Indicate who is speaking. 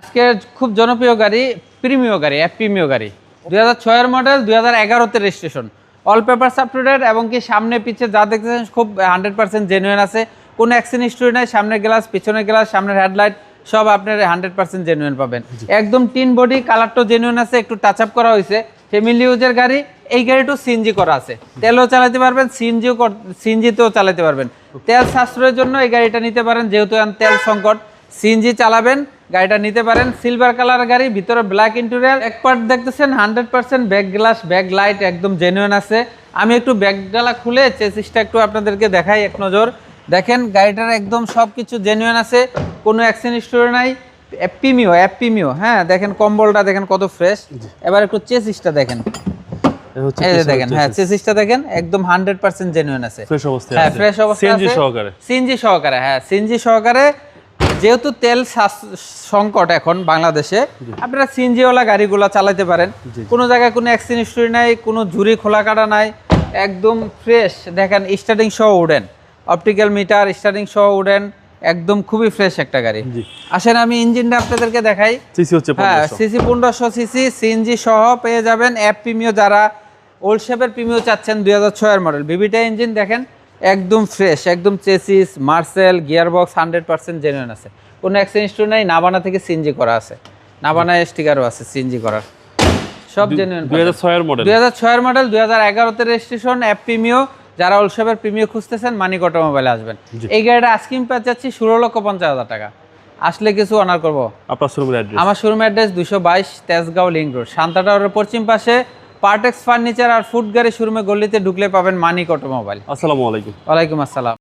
Speaker 1: আজকে খুব জনপ্রিয় গাড়ি, প্রিমিয় গাড়ি, প্রিমিয় গাড়ি 2006 এর মডেল, 2011 তে registration, all papers up to date, এবং কি সামনে পিছে যা দেখতেছেন খুব 100% জেনুইন আছে। কোনো অ্যাক্সিডেন্ট হিস্টরি নাই। সামনের গ্লাস, পিছনের গ্লাস, সামনের হেডলাইট সব আপনার 100% জেনুইন পাবেন। একদম টিন বডি, কালারটাও জেনুইন আছে, একটু টাচ আপ করা হয়েছে। ফ্যামিলি ইউজের গাড়ি। এই গাড়িটাও সিএনজি করা আছে, তেলও চালাতে পারবেন, সিএনজিতেও চালাতে পারবেন। তেল সাশ্রয়ের জন্য এই গাড়িটা নিতে পারেন, যেহেতু তেল সংকট। সিএনজি চালাবেন, গাড়িটা নিতে পারেন। সিলভার কালার গাড়ি, ভিতরে ব্ল্যাক ইন্টেরিয়র। এক পার্ট দেখতেছেন 100% ব্যাক গ্লাস, ব্যাক লাইট একদম জেনুইন আছে। আমি একটু ব্যাকডালা খুলে চেসিসটা একটু আপনাদেরকে দেখাই এক নজর। দেখেন গাড়িটার একদম সব কিছু জেনুইন আছে, কোনো অ্যাক্সিডেন্ট হিস্টরি নাই। অ্যাপিমিও, হ্যাঁ দেখেন কম্বলটা দেখেন কত ফ্রেশ। এবার একটু চেসিসটা দেখেন, এই যে দেখেন, হ্যাঁ চেসিসটা দেখেন একদম 100% জেনুইন আছে,
Speaker 2: ফ্রেশ অবস্থায়
Speaker 1: হ্যাঁ
Speaker 2: আছে,
Speaker 1: ফ্রেশ অবস্থায় আছে, সিএনজি সহকারে, হ্যাঁ সিএনজি সহকারে। যেহেতু তেল সংকট এখন বাংলাদেশে, আপনারা সিএনজি ওয়ালা গাড়িগুলো চালাতে পারেন। কোনো জায়গায় কোনো অ্যাক্সিডেন্ট হিস্টরি নাই, কোনো ঝুরি খোলা কাটা নাই, একদম ফ্রেশ। দেখেন স্টার্টিং সহ উডেন, অপটিক্যাল মিটার স্টার্টিং সহ উডেন, একদম খুবই ফ্রেশ একটা গাড়ি। আসেন আমি ইঞ্জিনটা আপনাদেরকে দেখাই।
Speaker 2: সিসি হচ্ছে 1500,
Speaker 1: সিসি 1500 সিসি, সিএনজি সহ পেয়ে যাবেন। প্রিমিও, যারা ওল্ড শেপের প্রিমিও চাচ্ছেন, 2006 এর মডেল বিবিটা ইঞ্জিন দেখেন একদম ফ্রেশ, একদম চেসিস, মার্সেল, গিয়ারবক্স 100% জেনুইন আছে, কোনো অ্যাক্সিডেন্ট হিস্টরি নাই। নাবানা থেকে সিএনজি করা আছে, নাবানা স্টিকারও আছে সিএনজি করার, সব জেনুইন।
Speaker 2: 2006 এর মডেল,
Speaker 1: 2006 এর মডেল, 2011 তে রেজিস্ট্রেশন, প্রিমিও। যারা ওল্ড শেপের প্রিমিও খুঁজতেছেন, মানিক অটোমোবাইলে আসবেন। এই গাড়িটা আস্কিং প্রাইস যাচ্ছি 16,50,000 টাকা। আসলে কিছু অনার করবো।
Speaker 2: আপনার শোরুমের অ্যাড্রেস? আমার
Speaker 1: showroom address 222 Tejgaon link road, Shanta টাওয়ারের পশ্চিম পাশে, পার্টেক্স ফার্নিচার আর ফুড গাড়ি শোরুমে গলিতে ঢুকলে পাবেন মানিক অটোমোবাইল।
Speaker 2: আসসালামু আলাইকুম।
Speaker 1: ওয়ালাইকুম আসসালাম।